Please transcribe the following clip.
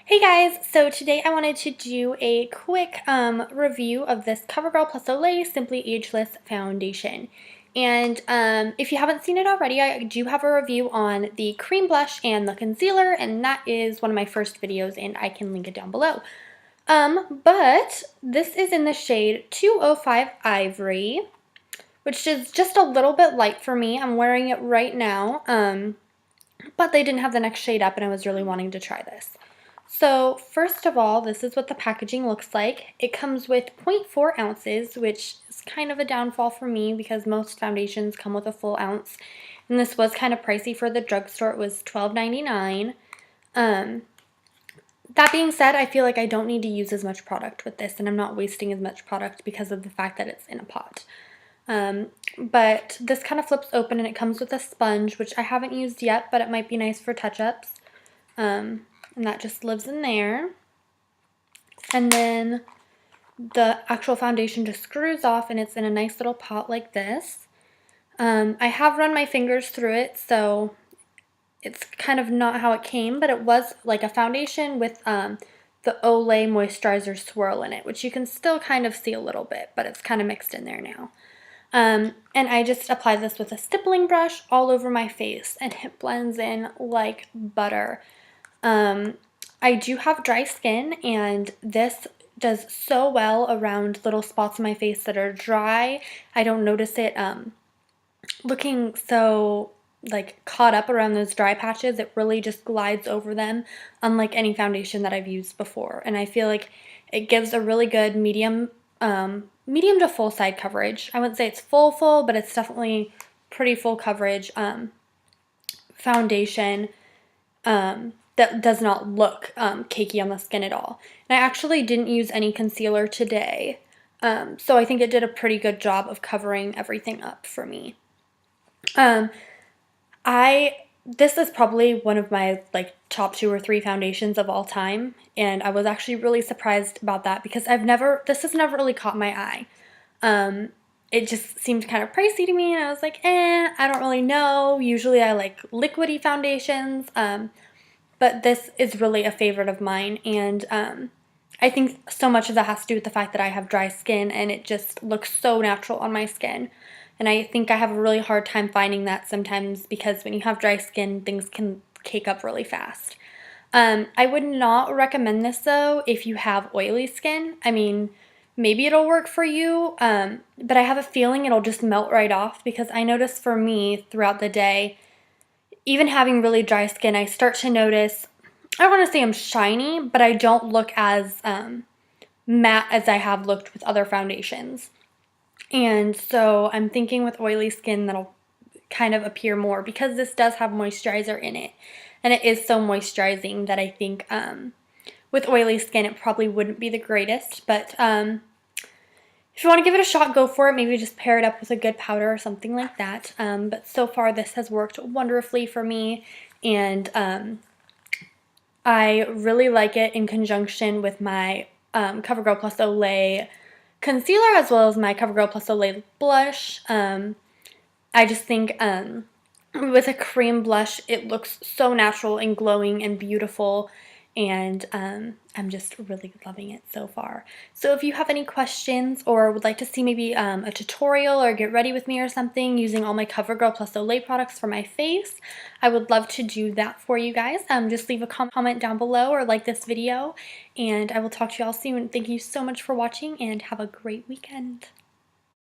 Hey guys, so today I wanted to do a quick review of this CoverGirl+olay Simply Ageless Foundation. And if you haven't seen it already, I do have a review on the cream blush and the concealer, and that is one of my first videos, and I can link it down below. But this is in the shade 205 Ivory, which is just a little bit light for me. I'm wearing it right now, but they didn't have the next shade up, and I was really wanting to try this. So first of all, this is what the packaging looks like. It comes with 0.4 ounces, which is kind of a downfall for me because most foundations come with a full ounce. And this was kind of pricey for the drugstore. It was $12.99. That being said, I feel like I don't need to use as much product with this, and I'm not wasting as much product because of the fact that it's in a pot. But this kind of flips open and it comes with a sponge, which I haven't used yet, but it might be nice for touch-ups. And that just lives in there. And then the actual foundation just screws off and it's in a nice little pot like this. I have run my fingers through it, so it's kind of not how it came, but it was like a foundation with the Olay moisturizer swirl in it, which you can still kind of see a little bit, but it's kind of mixed in there now. And I just apply this with a stippling brush all over my face, and it blends in like butter. I do have dry skin, and this does so well around little spots on my face that are dry. I don't notice it looking so like caught up around those dry patches. It really just glides over them, unlike any foundation that I've used before. And I feel like it gives a really good medium to full side coverage. I wouldn't say it's full, but it's definitely pretty full coverage foundation that does not look cakey on the skin at all. And I actually didn't use any concealer today, so I think it did a pretty good job of covering everything up for me. This is probably one of my like top 2 or 3 foundations of all time, and I was actually really surprised about that because this has never really caught my eye. It just seemed kind of pricey to me, and I was like, I don't really know. Usually I like liquidy foundations, but this is really a favorite of mine, and I think so much of that has to do with the fact that I have dry skin, and it just looks so natural on my skin. And I think I have a really hard time finding that sometimes because when you have dry skin, things can cake up really fast. I would not recommend this though if you have oily skin. I mean, maybe it'll work for you, but I have a feeling it'll just melt right off because I notice for me throughout the day, even having really dry skin, I start to notice, I don't want to say I'm shiny, but I don't look as matte as I have looked with other foundations. And so I'm thinking with oily skin that'll kind of appear more because this does have moisturizer in it. And it is so moisturizing that I think with oily skin it probably wouldn't be the greatest. But if you want to give it a shot, go for it. Maybe just pair it up with a good powder or something like that. But so far this has worked wonderfully for me. And I really like it in conjunction with my CoverGirl+olay concealer as well as my CoverGirl+olay blush. I just think with a cream blush it looks so natural and glowing and beautiful, and I'm just really loving it so far. So if you have any questions or would like to see maybe a tutorial or get ready with me or something using all my CoverGirl+olay products for my face, I would love to do that for you guys. Just leave a comment down below or like this video, and I will talk to you all soon. Thank you so much for watching and have a great weekend.